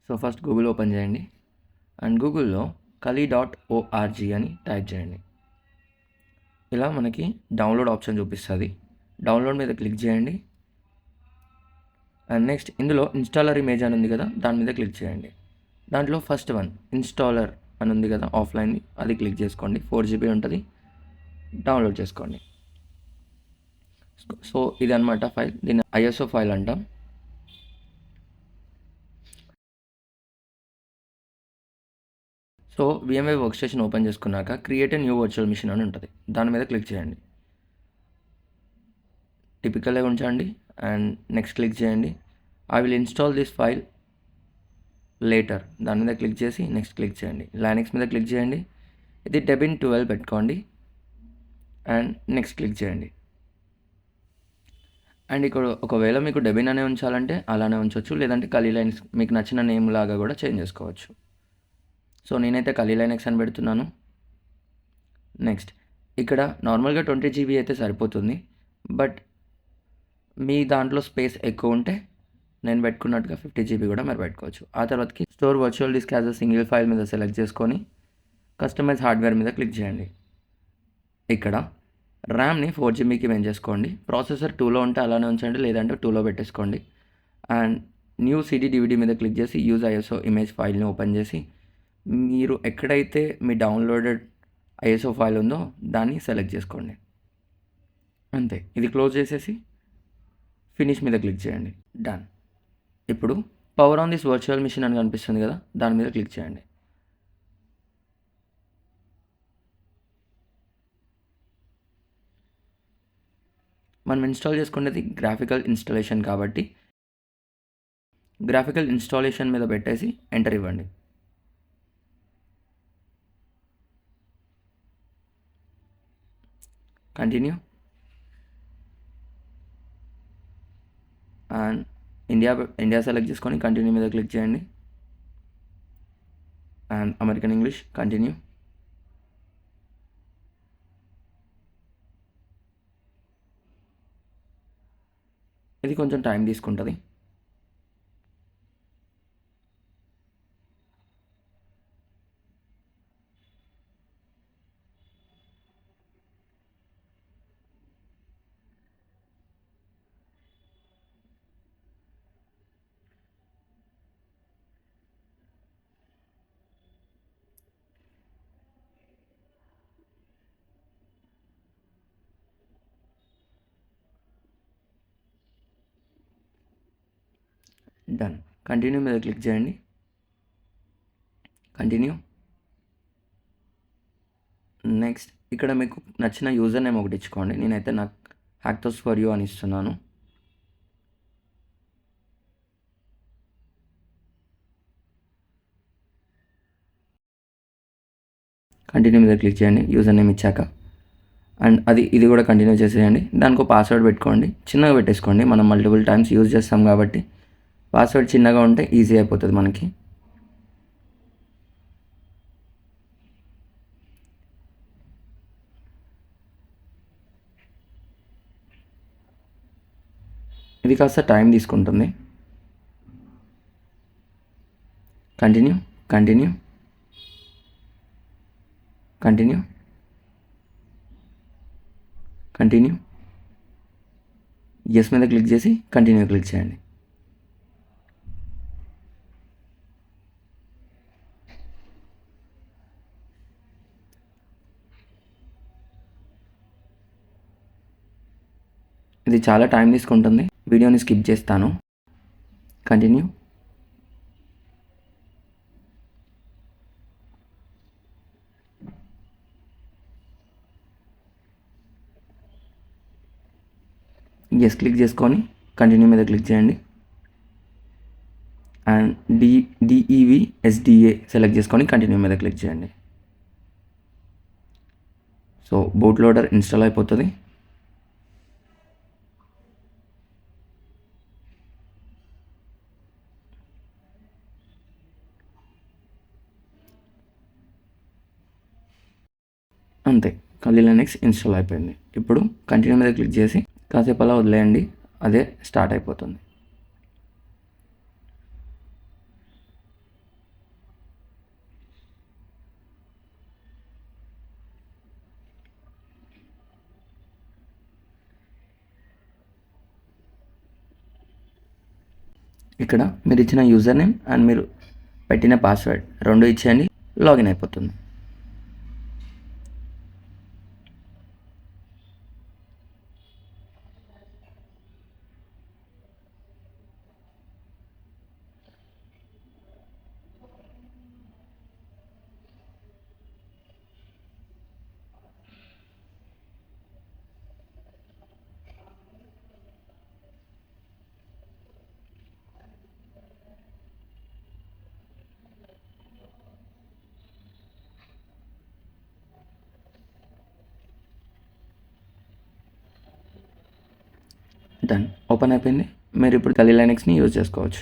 So first Google open చేయండి and గూగుల్లో kali.org అని టైప్ చేయండి. ఇలా మనకి డౌన్లోడ్ ఆప్షన్ చూపిస్తుంది. డౌన్లోడ్ మీద క్లిక్ చేయండి అండ్ నెక్స్ట్ ఇందులో ఇన్స్టాలర్ ఇమేజ్ అని ఉంది కదా, దాని మీద క్లిక్ చేయండి. దాంట్లో ఫస్ట్ వన్ ఇన్స్టాలర్ అని ఉంది కదా ఆఫ్లైన్ది, అది క్లిక్ చేసుకోండి. 4 GB ఉంటుంది, డౌన్లోడ్ చేసుకోండి. సో ఇది అనమాట ఫైల్, దీన్ని ISO ఫైల్ అంటాం. So VMware workstation open చేసుకున్నాక create a new virtual machine అని ఉంటుంది, దాని మీద క్లిక్ చేయండి. టిపికల్గా ఉంచండి అండ్ నెక్స్ట్ క్లిక్ చేయండి. I will install this file later, దాని మీద క్లిక్ చేసి నెక్స్ట్ క్లిక్ చేయండి. లైనక్స్ మీద క్లిక్ చేయండి. ఇది Debian 12 పెట్టుకోండి అండ్ నెక్స్ట్ క్లిక్ చేయండి. అండ్ ఇక్కడ ఒకవేళ మీకు Debian అనే ఉంచాలంటే అలానే ఉంచవచ్చు, లేదంటే Kali Linux మీకు నచ్చిన నేమ్ లాగా కూడా చేంజ్ చేసుకోవచ్చు. సో నేనైతే Kali Linux అని పెడుతున్నాను. నెక్స్ట్ ఇక్కడ నార్మల్గా 20 GB అయితే సరిపోతుంది, బట్ మీ దాంట్లో స్పేస్ ఎక్కువ ఉంటే నేను పెట్టుకున్నట్టుగా 50 GB కూడా మీరు పెట్టుకోవచ్చు. ఆ తర్వాతకి store virtual disk as a single file మీద సెలెక్ట్ చేసుకొని కస్టమైజ్ హార్డ్వేర్ మీద క్లిక్ చేయండి. ఇక్కడ ర్యామ్ని 4 GBకి పెంచేసుకోండి. ప్రాసెసర్ 2లో ఉంటే అలానే ఉంచండి, లేదంటే 2లో పెట్టేసుకోండి. అండ్ న్యూ CD DVD మీద క్లిక్ చేసి యూజ్ ISO ఇమేజ్ ఫైల్ని ఓపెన్ చేసి మీరు ఎక్కడైతే మీ డౌన్లోడెడ్ ISO ఫైల్ ఉందో దాన్ని సెలెక్ట్ చేసుకోండి. అంతే, ఇది క్లోజ్ చేసేసి ఫినిష్ మీద క్లిక్ చేయండి. డన్. ఇప్పుడు power on this virtual machine అని కనిపిస్తుంది కదా, దాని మీద క్లిక్ చేయండి. మనం ఇన్స్టాల్ చేసుకునేది గ్రాఫికల్ ఇన్స్టాలేషన్ కాబట్టి గ్రాఫికల్ ఇన్స్టాలేషన్ మీద పెట్టేసి ఎంటర్ ఇవ్వండి. కంటిన్యూ అండ్ ఇండియా సెలెక్ట్ చేసుకొని కంటిన్యూ మీద క్లిక్ చేయండి. And American English continue. ఇది కొంచెం టైం తీసుకుంటుంది. డన్. కంటిన్యూ మీద క్లిక్ చేయండి. కంటిన్యూ. నెక్స్ట్ ఇక్కడ మీకు నచ్చిన యూజర్ నేమ్ ఒకటి ఇచ్చుకోండి. నేనైతే నాకు హ్యాక్టోస్ ఫర్ యూ అని ఇస్తున్నాను. కంటిన్యూ మీద క్లిక్ చేయండి యూజర్ నేమ్ ఇచ్చాక. అండ్ ఇది కూడా కంటిన్యూ చేసేయండి. దానికి పాస్వర్డ్ పెట్టుకోండి, చిన్నగా పెట్టేసుకోండి. మనం మల్టిపుల్ టైమ్స్ యూజ్ చేస్తాం కాబట్టి పాస్వర్డ్ చిన్నగా ఉంటే ఈజీ అయిపోతుంది మనకి. ఇది కాస్త టైం తీసుకుంటుంది. Continue. Continue. Continue. Continue. Yes మీద క్లిక్ చేసి కంటిన్యూ క్లిక్ చేయండి. ఇది చాలా టైం తీసుకుంటుంది, వీడియోని స్కిప్ చేస్తాను. కంటిన్యూ. ఎస్ క్లిక్ చేసుకొని కంటిన్యూ మీద క్లిక్ చేయండి. అండ్ DEV SDA సెలెక్ట్ చేసుకొని కంటిన్యూ మీద క్లిక్ చేయండి. సో బూట్ లోడర్ ఇన్స్టాల్ అయిపోతుంది. అంతే, Kali Linux ఇన్స్టాల్ అయిపోయింది. ఇప్పుడు కంటిన్యూ మీద క్లిక్ చేసి కాసేపు అలా వదిలేయండి, అదే స్టార్ట్ అయిపోతుంది. ఇక్కడ మీరు ఇచ్చిన యూజర్ నేమ్ అండ్ మీరు పెట్టిన పాస్వర్డ్ రెండు ఇచ్చేయండి, లాగిన్ అయిపోతుంది. డన్, ఓపెన్ అయిపోయింది. మీరు ఇప్పుడు కలీ లైనక్స్ని యూజ్ చేసుకోవచ్చు.